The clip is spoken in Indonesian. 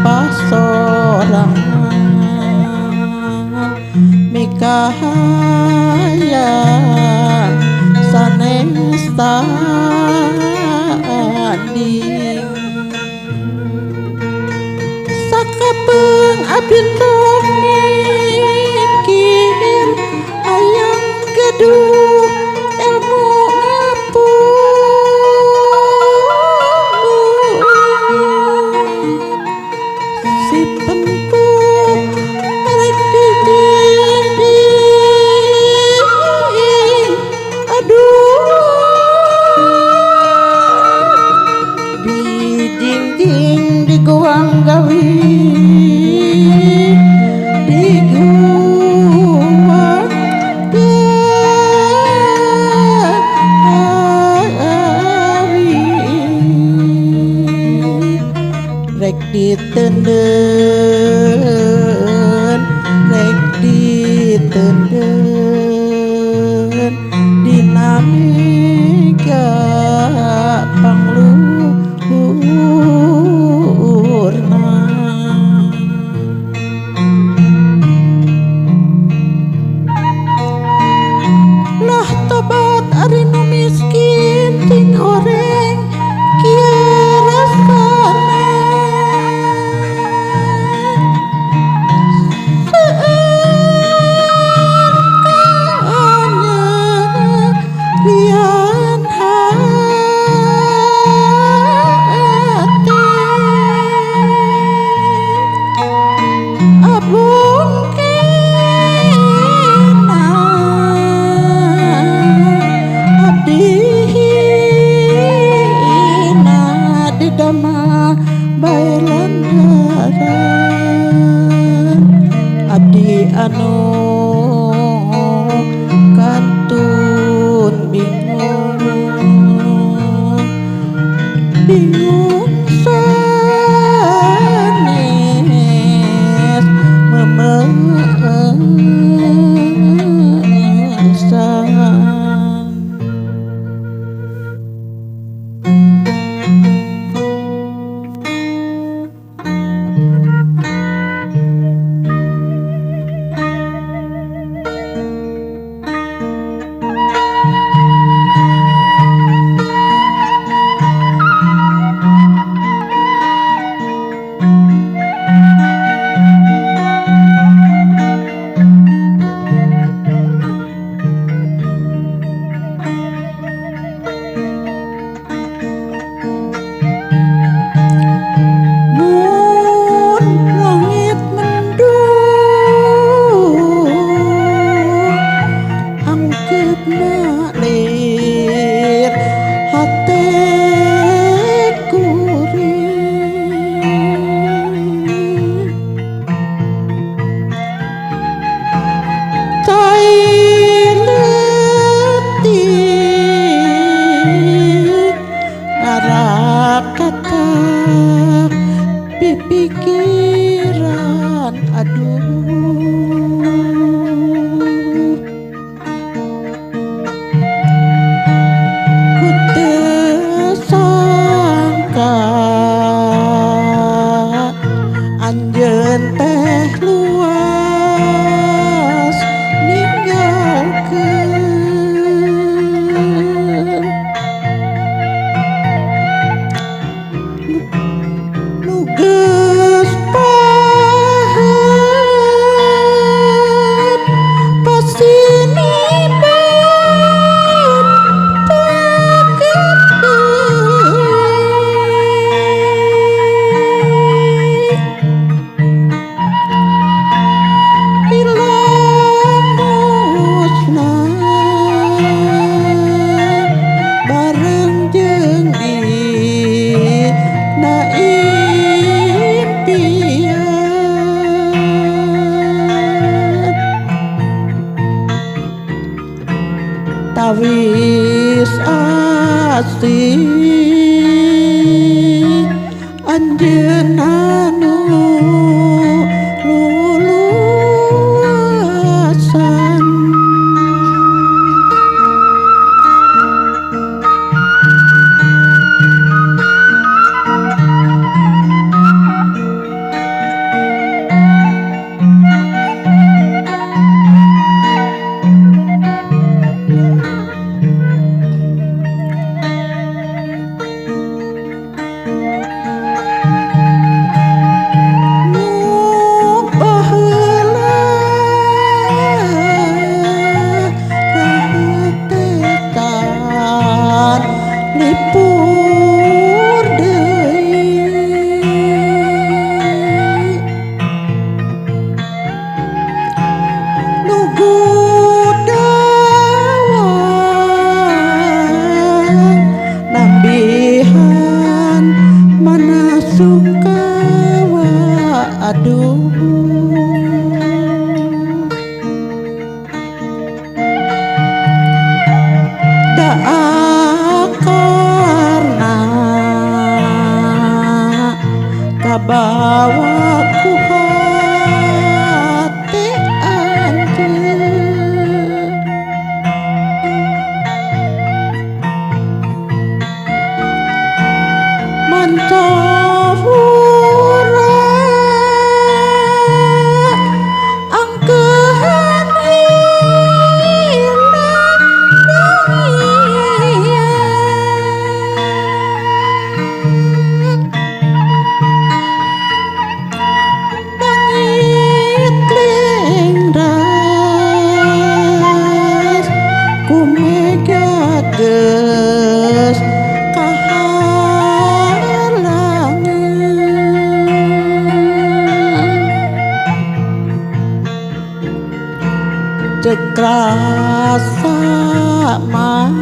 pasorangan mikahaya sanes tanding sakabeung abdi mikir hayang gaduh ilmu si pempuh rek didinding aduh dinding di goang gawi di goang gawi rek ditenden rek ditenden dinamika pangluhurna lah tobat ari nu miskin ting horeng kieu rasana lian hati abung kena abdi hina di dama bae lantaran abdi anu kantun bingung sanes memesan kata pipikiran aduh ku teu sangka anjeun teh luas ninggalkeun geus pahet pasinibat paket ilang musnah bareng jeung tawis asih anjeun anu luluasan aduh daa karena kabawa ku hati anjeun mantawura angkeun ilang langit lingras kumega geus cekrasa mah